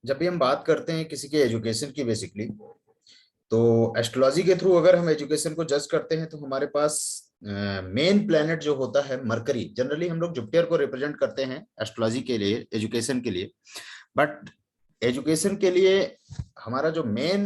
जब भी हम बात करते हैं किसी के एजुकेशन की बेसिकली, तो एस्ट्रोलॉजी के थ्रू अगर हम एजुकेशन को जज करते हैं तो हमारे पास मेन प्लेनेट जो होता है मरकरी। जनरली हम लोग जुपिटर को रिप्रेजेंट करते हैं एस्ट्रोलॉजी के लिए, एजुकेशन के लिए। बट एजुकेशन के लिए हमारा जो मेन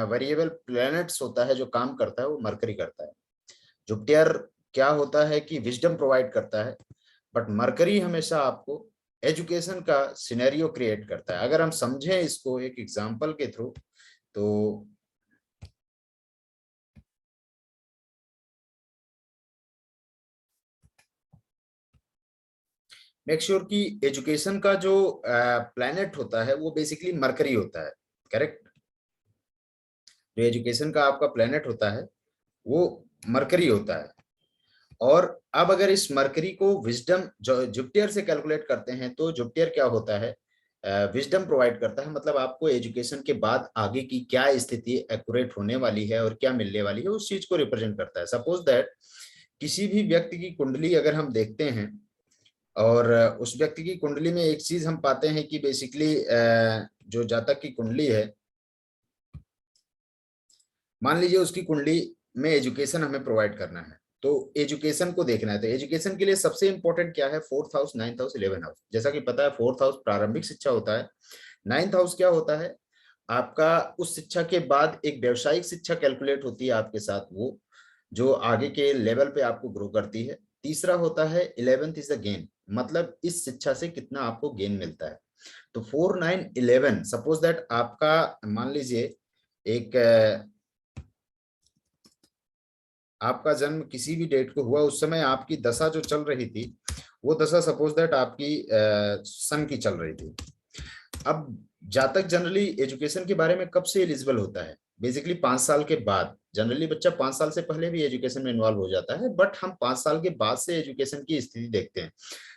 वेरिएबल प्लैनेट्स होता है, जो काम करता है, वो मरकरी करता है। जुपिटर क्या होता है कि विजडम प्रोवाइड करता है, बट मरकरी हमेशा आपको एजुकेशन का सिनेरियो क्रिएट करता है। अगर हम समझें इसको एक एग्जांपल के थ्रू, तो मेक श्योर कि एजुकेशन का जो प्लैनेट होता है वो बेसिकली मरकरी होता है। करेक्ट। जो एजुकेशन का आपका प्लैनेट होता है वो मरकरी होता है। और अब अगर इस मरकरी को विजडम जो जुपिटर से कैलकुलेट करते हैं, तो जुपिटर क्या होता है, विजडम प्रोवाइड करता है। मतलब आपको एजुकेशन के बाद आगे की क्या स्थिति एक्यूरेट होने वाली है और क्या मिलने वाली है, उस चीज को रिप्रेजेंट करता है। सपोज दैट किसी भी व्यक्ति की कुंडली अगर हम देखते हैं, और उस व्यक्ति की कुंडली में एक चीज हम पाते हैं कि बेसिकली जो जातक की कुंडली है, मान लीजिए उसकी कुंडली में एजुकेशन हमें प्रोवाइड करना है, तो एजुकेशन को देखना है। तो एजुकेशन के लिए सबसे इंपॉर्टेंट क्या है, fourth house, ninth house, 11th house. जैसा कि पता है फोर्थ हाउस प्रारंभिक शिक्षा होता है, नाइन्थ हाउस क्या होता है, आपका उस शिक्षा के बाद एक व्यावसायिक शिक्षा कैलकुलेट होती है आपके साथ, वो जो आगे के लेवल पे आपको ग्रो करती है। तीसरा होता है 11th इज द गेन, मतलब इस शिक्षा से कितना आपको गेन मिलता है। तो 4 9 11, सपोज दैट आपका मान लीजिए एक आपका जन्म किसी भी डेट को हुआ, उस समय आपकी दशा जो चल रही थी, वो दशा सपोज दैट आपकी सन की चल रही थी। अब जातक जनरली एजुकेशन के बारे में कब से एलिजिबल होता है, बेसिकली 5 साल के बाद। जनरली बच्चा 5 साल से पहले भी एजुकेशन में इन्वॉल्व हो जाता है, बट हम 5 साल के बाद से एजुकेशन की स्थिति देखते हैं।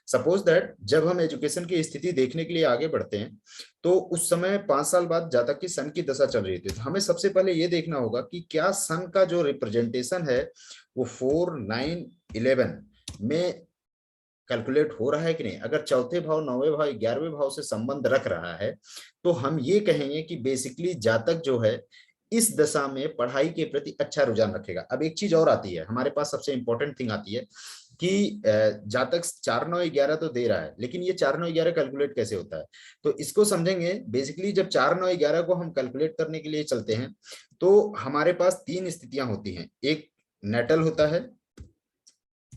सपोज दैट जब हम एजुकेशन की स्थिति देखने के लिए आगे बढ़ते हैं, तो उस समय 5 साल बाद जातक की सन की दशा चल रही थी, तो हमें सबसे पहले ये देखना होगा कि क्या सन का जो रिप्रेजेंटेशन है वो 4 9 11 में कैलकुलेट हो रहा है कि नहीं। अगर चौथे भाव, नौवें भाव, 11वें भाव से संबंध रख रहा है, तो हम ये कहेंगे कि बेसिकली जातक जो है इस दशा में पढ़ाई के प्रति अच्छा रुझान रखेगा। अब एक चीज और आती है हमारे पास, सबसे इंपॉर्टेंट थिंग आती है कि जातक 4 9 11 तो दे रहा है, लेकिन ये 4 9 11 कैलकुलेट कैसे होता है, तो इसको समझेंगे। बेसिकली जब 4 9 11 को हम कैलकुलेट करने के लिए चलते हैं, तो हमारे पास तीन स्थितियां होती हैं। एक नेटल होता है,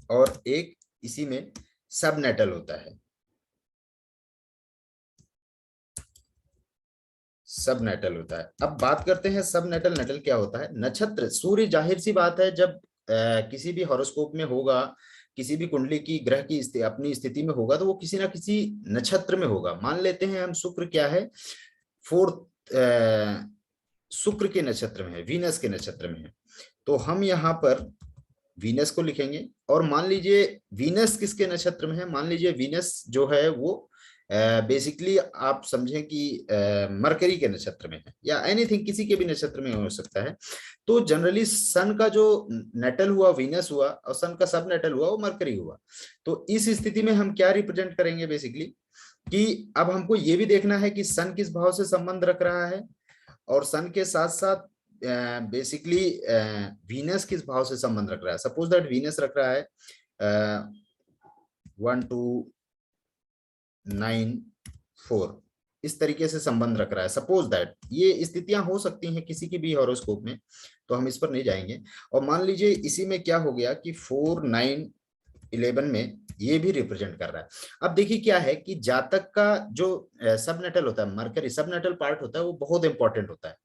और एक इसी में सब नेटल होता है। सब नेटल होता है। अब बात करते हैं सब नेटल। नेटल क्या होता है, नक्षत्र। सूर्य जाहिर सी बात है जब किसी भी हॉरोस्कोप में होगा, किसी भी कुंडली की ग्रह की अपनी स्थिति में होगा, तो वो किसी ना किसी नक्षत्र में होगा। मान लेते हैं हम शुक्र क्या है, फोर्थ, शुक्र के नक्षत्र में है, वीनस के नक्षत्र में है, तो हम यहाँ पर वीनस को लिखेंगे। और मान लीजिए वीनस किसके नक्षत्र में है, मान लीजिए वीनस जो है वो बेसिकली आप समझें कि मरकरी के नक्षत्र में है, या एनीथिंग किसी के भी नक्षत्र में हो सकता है। तो जनरली सन का जो नेटल हुआ वीनस हुआ, और सन का सब नेटल हुआ वो मरकरी हुआ। तो इस स्थिति में हम क्या रिप्रेजेंट करेंगे बेसिकली, कि अब हमको ये भी देखना है कि सन किस भाव से संबंध रख रहा है, और सन के साथ साथ बेसिकली वीनस किस भाव से संबंध रख रहा है। सपोज दैट वीनस रख रहा है 1 2 9 4, इस तरीके से संबंध रख रहा है। सपोज दैट ये स्थितियां हो सकती हैं किसी की भी हॉरोस्कोप में, तो हम इस पर नहीं जाएंगे। और मान लीजिए इसी में क्या हो गया कि 4 9 11 में ये भी रिप्रेजेंट कर रहा है। अब देखिए क्या है कि जातक का जो सब नेटल होता है, मरकरी सब नेटल पार्ट होता है, वो बहुत इंपॉर्टेंट होता है।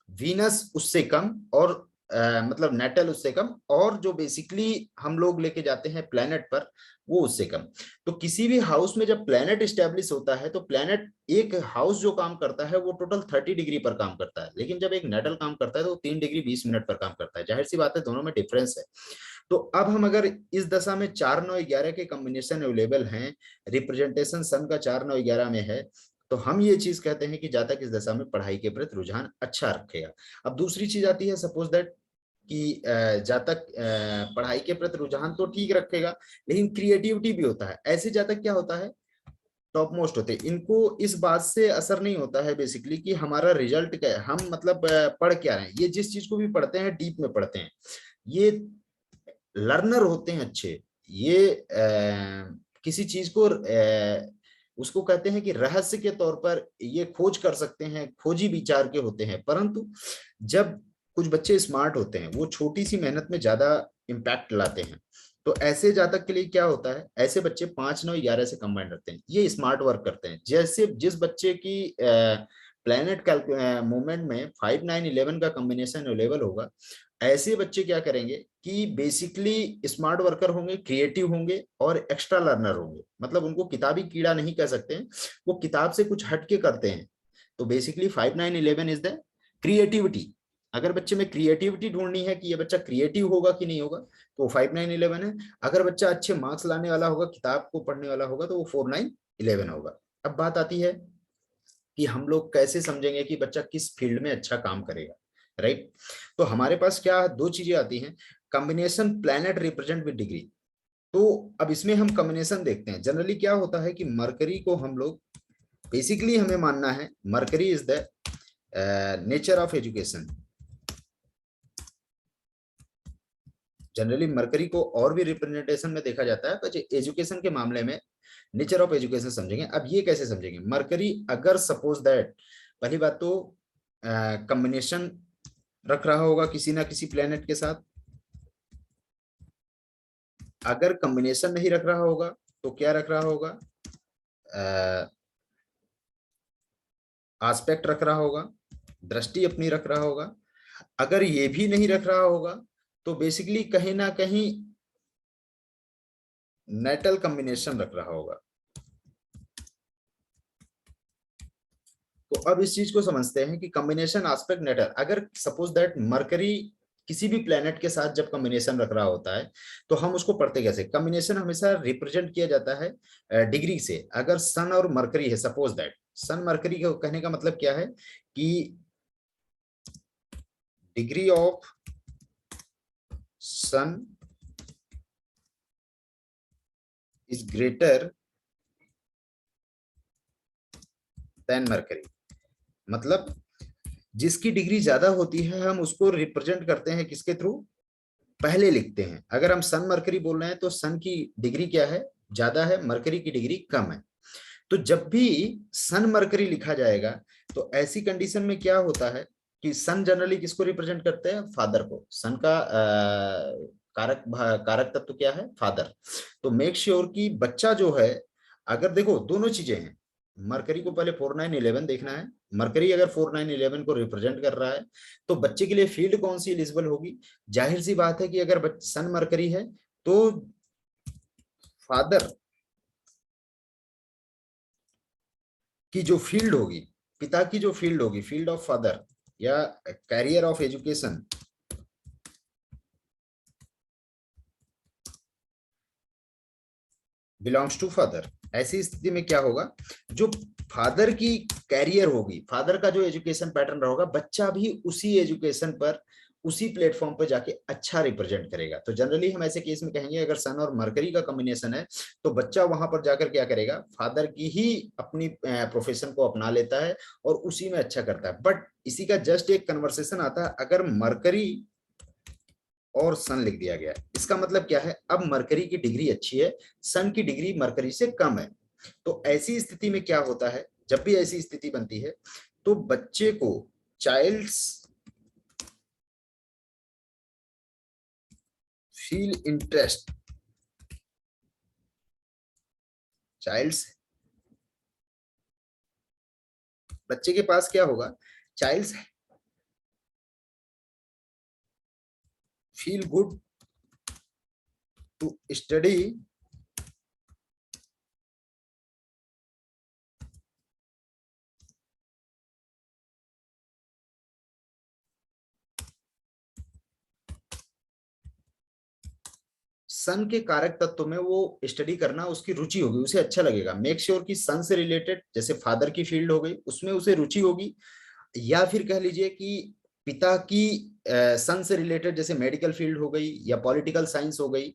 वीनस उससे कम, और मतलब नेटल उससे कम, और जो बेसिकली हम लोग लेके जाते हैं प्लेनेट पर, वो उससे कम। तो किसी भी हाउस में जब प्लेनेट स्टेब्लिश होता है, तो प्लेनेट एक हाउस जो काम करता है वो टोटल 30 डिग्री पर काम करता है, लेकिन जब एक नेटल काम करता है तो 3 डिग्री 20 मिनट पर काम करता है। जाहिर सी बात है दोनों में डिफरेंस है। तो अब हम अगर इस दशा में 4 9 11 के कॉम्बिनेशन अवेलेबल हैं, रिप्रेजेंटेशन सन का 4 9 11 में है, तो हम ये चीज कहते हैं कि जातक इस दशा में पढ़ाई के प्रति रुझान अच्छा रखेगा। अब दूसरी चीज आती है, सपोज दैट कि जातक पढ़ाई के प्रति रुझान तो ठीक रखेगा, लेकिन क्रिएटिविटी भी होता है। ऐसे जातक क्या होता है, टॉप मोस्ट होते हैं। इनको इस बात से असर नहीं होता है बेसिकली कि हमारा रिजल्ट क्या है, हम मतलब पढ़ क्या रहे हैं। ये जिस चीज को भी पढ़ते हैं डीप में पढ़ते हैं, ये लर्नर होते हैं अच्छे। ये किसी चीज को उसको कहते हैं कि रहस्य के तौर पर ये खोज कर सकते हैं, खोजी विचार के होते हैं। परंतु जब कुछ बच्चे स्मार्ट होते हैं, वो छोटी सी मेहनत में ज्यादा इम्पैक्ट लाते हैं। तो ऐसे जातक के लिए क्या होता है, ऐसे बच्चे 5, 9, 11 से कंबाइंड रखते हैं, ये स्मार्ट वर्क करते हैं। जैसे जिस बच्चे की प्लेनेट मूवमेंट में 5, 9, 11 का कॉम्बिनेशन अवेलेबल होगा, ऐसे बच्चे क्या करेंगे कि बेसिकली स्मार्ट वर्कर होंगे, क्रिएटिव होंगे और एक्स्ट्रा लर्नर होंगे। मतलब उनको किताबी कीड़ा नहीं कह सकते हैं, वो किताब से कुछ हटके करते हैं। तो बेसिकली 5, 9, 11 इज द क्रिएटिविटी। अगर बच्चे में क्रिएटिविटी ढूंढनी है कि ये बच्चा क्रिएटिव होगा कि नहीं होगा, तो वो 5, 9, 11 है। अगर बच्चा अच्छे मार्क्स लाने वाला होगा, किताब को पढ़ने वाला होगा, तो वो 4, 9, 11 होगा। अब बात आती है कि हम लोग कैसे समझेंगे कि बच्चा किस फील्ड में अच्छा काम करेगा, राइट। तो हमारे पास क्या दो चीजें आती हैं, combination planet represent with degree. तो अब इसमें हम कॉम्बिनेशन देखते हैं। जनरली क्या होता है कि मरकरी को हम लोग बेसिकली हमें मानना है mercury is the nature of education. Generally mercury को और भी रिप्रेजेंटेशन में देखा जाता है, पर एजुकेशन के मामले में नेचर ऑफ एजुकेशन समझेंगे। अब ये कैसे समझेंगे, मरकरी अगर सपोज दैट, पहली बात तो कॉम्बिनेशन रख रहा होगा किसी ना किसी प्लेनेट के साथ। अगर कॉम्बिनेशन नहीं रख रहा होगा तो क्या रख रहा होगा, एस्पेक्ट रख रहा होगा, दृष्टि अपनी रख रहा होगा। अगर ये भी नहीं रख रहा होगा तो बेसिकली कहीं ना कहीं नेटल कॉम्बिनेशन रख रहा होगा। तो अब इस चीज को समझते हैं कि कॉम्बिनेशन एस्पेक्ट नेटल। अगर सपोज दैट मरकरी किसी भी प्लेनेट के साथ जब कॉम्बिनेशन रख रहा होता है, तो हम उसको पढ़ते कैसे, कॉम्बिनेशन हमेशा रिप्रेजेंट किया जाता है डिग्री से। अगर सन और मरकरी है, सपोज दैट सन मरकरी को कहने का मतलब क्या है कि degree of sun is greater than Mercury. मतलब जिसकी डिग्री ज्यादा होती है हम उसको रिप्रेजेंट करते हैं किसके थ्रू, पहले लिखते हैं। अगर हम सन मरकरी बोल रहे हैं तो सन की डिग्री क्या है, ज्यादा है, मरकरी की डिग्री कम है। तो जब भी सन मरकरी लिखा जाएगा तो ऐसी कंडीशन में क्या होता है कि सन जनरली किसको रिप्रेजेंट करते हैं, फादर को। सन का कारक तत्व क्या है, फादर। तो मेक श्योर कि बच्चा जो है, अगर देखो दोनों चीजें हैं, मरकरी को पहले 4, 9, 11 देखना है। मरकरी अगर 4, 9, 11 को रिप्रेजेंट कर रहा है तो बच्चे के लिए फील्ड कौन सी एलिजिबल होगी। जाहिर सी बात है कि अगर सन मरकरी है तो फादर की जो फील्ड होगी, पिता की जो फील्ड होगी, फील्ड ऑफ फादर या career of education, belongs to father. ऐसी स्थिति में क्या होगा, जो फादर की कैरियर होगी, फादर का जो एजुकेशन पैटर्न होगा, बच्चा भी उसी एजुकेशन पर, उसी प्लेटफॉर्म पर जाके अच्छा रिप्रेजेंट करेगा। तो जनरली हम ऐसे केस में कहेंगे अगर सन और मरकरी का कॉम्बिनेशन है तो बच्चा वहां पर जाकर क्या करेगा, फादर की ही अपनी प्रोफेशन को अपना लेता है और उसी में अच्छा करता है। बट इसी का जस्ट एक कन्वर्सेशन आता है, अगर मरकरी और सन लिख दिया गया, इसका मतलब क्या है, अब मरकरी की डिग्री अच्छी है, सन की डिग्री मरकरी से कम है। तो ऐसी स्थिति में क्या होता है, जब भी ऐसी स्थिति बनती है तो बच्चे को चाइल्ड्स फील इंटरेस्ट, चाइल्ड्स, बच्चे के पास क्या होगा, child's feel good to study सन के कारक तत्व में, वो स्टडी करना उसकी रुचि होगी, उसे अच्छा लगेगा। मेक श्योर कि सन से रिलेटेड जैसे फादर की फील्ड हो गई उसमें उसे रुचि होगी, या फिर कह लीजिए कि पिता की सन से रिलेटेड जैसे मेडिकल फील्ड हो गई या पॉलिटिकल साइंस हो गई।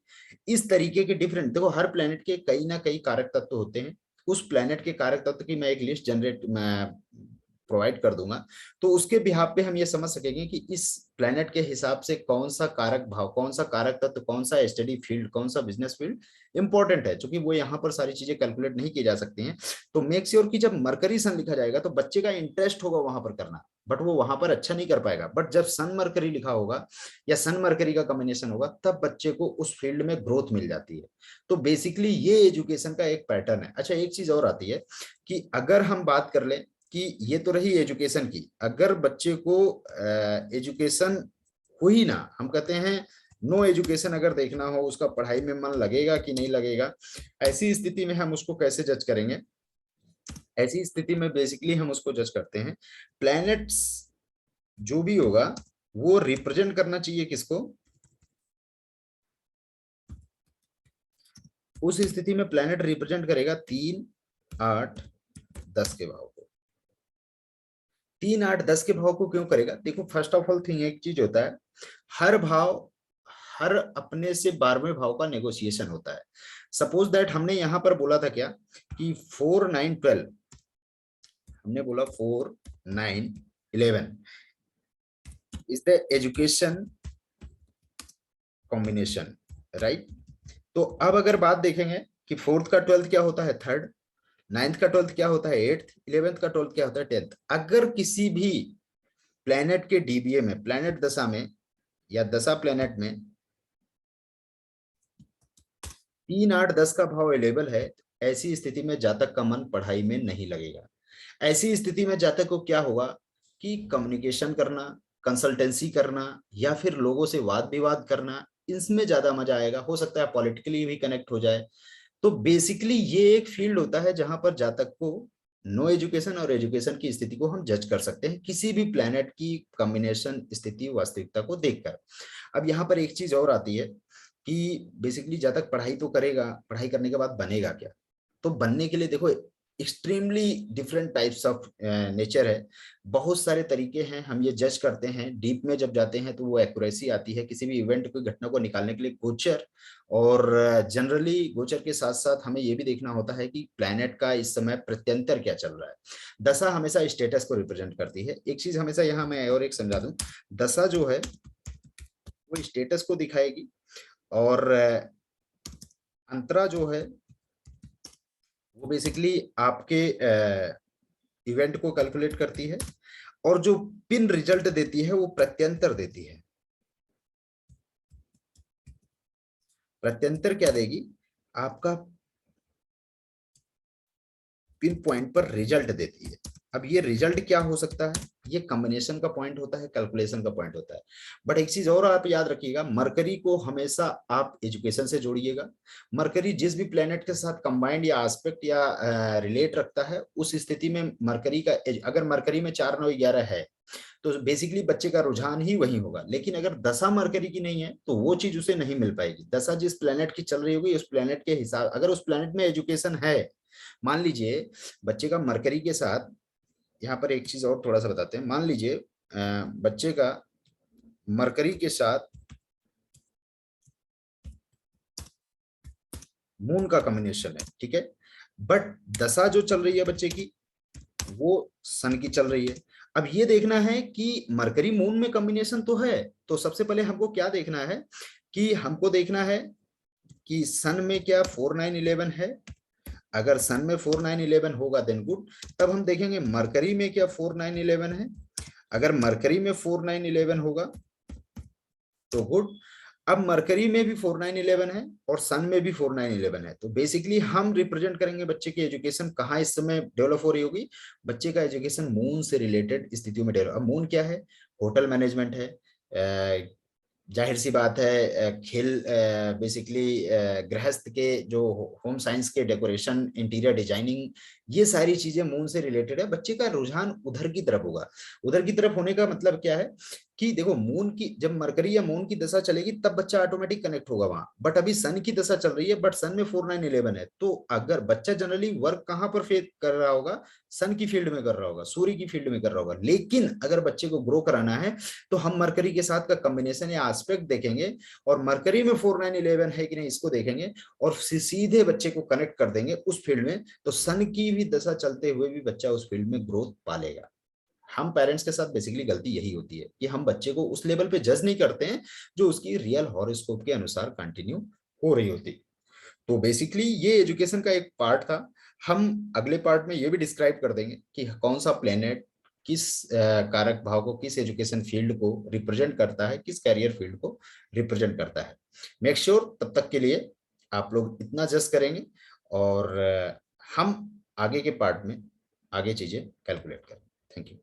इस तरीके के डिफरेंट, देखो हर प्लेनेट के कई ना कई कारक तत्व होते हैं, उस प्लैनेट के कारक तत्व की मैं एक लिस्ट जनरेट प्रोवाइड कर दूंगा, तो उसके बिहाफ पे हम ये समझ सकेंगे कि इस प्लैनेट के हिसाब से कौन सा कारक भाव, कौन सा कारक तत्व, कौन सा स्टडी फील्ड, कौन सा बिजनेस फील्ड इंपॉर्टेंट है, क्योंकि वो यहाँ पर सारी चीजें कैलकुलेट नहीं की जा सकती हैं। तो मेक श्योर कि जब मरकरी सन लिखा जाएगा तो बच्चे का इंटरेस्ट होगा वहां पर करना, बट वो वहां पर अच्छा नहीं कर पाएगा। बट जब सन मरकरी लिखा होगा या सन मरकरी का कॉम्बिनेशन होगा, तब बच्चे को उस फील्ड में ग्रोथ मिल जाती है। तो बेसिकली ये एजुकेशन का एक पैटर्न है। अच्छा, एक चीज और आती है कि अगर हम बात कर लें कि ये तो रही एजुकेशन की, अगर बच्चे को एजुकेशन हुई ना, हम कहते हैं नो एजुकेशन अगर देखना हो, उसका पढ़ाई में मन लगेगा कि नहीं लगेगा, ऐसी स्थिति में हम उसको कैसे जज करेंगे? ऐसी स्थिति में बेसिकली हम उसको जज करते हैं, प्लैनेट्स जो भी होगा वो रिप्रेजेंट करना चाहिए किसको? उस स्थिति में प्लैनेट रिप्रेजेंट करेगा 3, 8, 10 के भाव को। 3, 8, 10 के भाव को क्यों करेगा? देखो, फर्स्ट ऑफ ऑल थिंग एक चीज होता है, हर भाव, हर अपने से 12वें भाव का नेगोशिएशन होता है। सपोज दैट हमने यहां पर बोला था क्या कि 4, 9, 12, हमने बोला 4, 9, 11 is the education combination, right? तो अब अगर बात देखेंगे कि 4th का 12th क्या होता है? 3rd, 9th का 12th क्या होता है? 8th, 11th का 12th क्या होता है? 10th। अगर किसी भी प्लैनेट के डीबीए में, प्लैनेट दशा में या दशा प्लैनेट में 3, 8, 10 का भाव अवेलेबल है, ऐसी स्थिति में जातक का मन पढ़ाई में नहीं लगेगा। ऐसी स्थिति में जातक को क्या होगा कि कम्युनिकेशन करना, कंसल्टेंसी करना या फिर लोगों से वाद विवाद करना, इसमें ज्यादा मजा आएगा। हो सकता है पॉलिटिकली भी कनेक्ट हो जाए। तो बेसिकली ये एक फील्ड होता है जहां पर जातक को नो एजुकेशन और एजुकेशन की स्थिति को हम जज कर सकते हैं किसी भी प्लैनेट की कॉम्बिनेशन स्थिति वास्तविकता को देखकर। अब यहाँ पर एक चीज और आती है कि बेसिकली जातक पढ़ाई तो करेगा, पढ़ाई करने के बाद बनेगा क्या? तो बनने के लिए देखो, extremely different types of nature है, बहुत सारे तरीके हैं। हम ये जज करते हैं, डीप में जब जाते हैं तो वो एक्यूरेसी आती है किसी भी इवेंट को, घटना को निकालने के लिए गोचर, और जनरली गोचर के साथ साथ हमें ये भी देखना होता है कि प्लैनेट का इस समय प्रत्यंतर क्या चल रहा है। दशा हमेशा स्टेटस को रिप्रेजेंट करती है। एक चीज हमेशा यहाँ मैं और एक समझा दूं, दशा जो है वो स्टेटस को दिखाएगी, और अंतरा जो है वो बेसिकली आपके इवेंट को कैलकुलेट करती है, और जो पिन रिजल्ट देती है वो प्रत्यंतर देती है। प्रत्यंतर क्या देगी? आपका पिन पॉइंट पर रिजल्ट देती है। अब ये रिजल्ट क्या हो सकता है? ये कॉम्बिनेशन का पॉइंट होता है, कैलकुलेशन का पॉइंट होता है। बट एक चीज और आप याद रखिएगा, मरकरी को हमेशा आप एजुकेशन से जोड़िएगा। मरकरी जिस भी प्लेनेट के साथ कंबाइंड या एस्पेक्ट या रिलेट रखता है, उस स्थिति में मरकरी का अगर मरकरी में 4, 9, 11 है तो बेसिकली बच्चे का रुझान ही वही होगा। लेकिन अगर दशा मरकरी की नहीं है तो वो चीज उसे नहीं मिल पाएगी। दशा जिस प्लेनेट की चल रही होगी, उस प्लेनेट के हिसाब, अगर उस प्लेनेट में एजुकेशन है, मान लीजिए बच्चे का मरकरी के साथ, यहाँ पर एक चीज और थोड़ा सा बताते हैं, मान लीजिए बच्चे का मरकरी के साथ मून का कॉम्बिनेशन है, ठीक है, बट दशा जो चल रही है बच्चे की वो सन की चल रही है। अब ये देखना है कि मरकरी मून में कॉम्बिनेशन तो है, तो सबसे पहले हमको क्या देखना है कि हमको देखना है कि सन में क्या 4, 9, 11 है। अगर सन में 4, 9, 11 होगा देन गुड। तब हम देखेंगे मरकरी में क्या 4, 9, 11 है। अगर मरकरी में 4, 9, 11 होगा तो गुड। अब मरकरी में भी 4, 9, 11 है और सन में भी 4, 9, 11 है, तो बेसिकली हम रिप्रेजेंट करेंगे बच्चे की एजुकेशन कहाँ इस समय डेवलप हो रही होगी। बच्चे का एजुकेशन मून से रिलेटेड स्थितियों में डेवलप। अब मून क्या है? होटल मैनेजमेंट है, जाहिर सी बात है, खेल, बेसिकली गृहस्थ के जो होम साइंस के डेकोरेशन, इंटीरियर डिजाइनिंग, ये सारी चीजें मून से रिलेटेड है। बच्चे का रुझान उधर की तरफ होगा। उधर की तरफ होने का मतलब क्या है कि देखो, मून की जब मरकरी या मून की दशा चलेगी तब बच्चा ऑटोमेटिक कनेक्ट होगा वहां, बट अभी सन की दशा चल रही है, बट सन में 4 9 11 है, तो अगर बच्चा जनरली वर्क कहां पर फेस कर रहा होगा, सन की फील्ड में कर रहा होगा, सूर्य की फील्ड में कर रहा होगा। लेकिन अगर बच्चे को ग्रो कराना है तो हम मरकरी के साथ का कॉम्बिनेशन या एस्पेक्ट देखेंगे, और मरकरी में 4 9 11 है कि नहीं इसको देखेंगे, और सीधे बच्चे को कनेक्ट कर देंगे उस फील्ड में, तो सन की भी दशा चलते हुए भी बच्चा उस फील्ड में ग्रोथ पालेगा। हम पेरेंट्स के साथ बेसिकली गलती यही होती है कि हम बच्चे को उस लेवल पे जज नहीं करते हैं जो उसकी रियल हॉरोस्कोप के अनुसार कंटिन्यू हो रही होती। तो बेसिकली ये एजुकेशन का एक पार्ट था। हम अगले पार्ट में ये भी डिस्क्राइब कर देंगे कि कौन सा प्लेनेट किस कारक भाव को, किस एजुकेशन फील्ड को रिप्रेजेंट करता है, किस कैरियर फील्ड को रिप्रेजेंट करता है। मेक श्योर तब तक के लिए आप लोग इतना जस्ट करेंगे, और हम आगे के पार्ट में आगे चीजें कैलकुलेट करें। Thank you.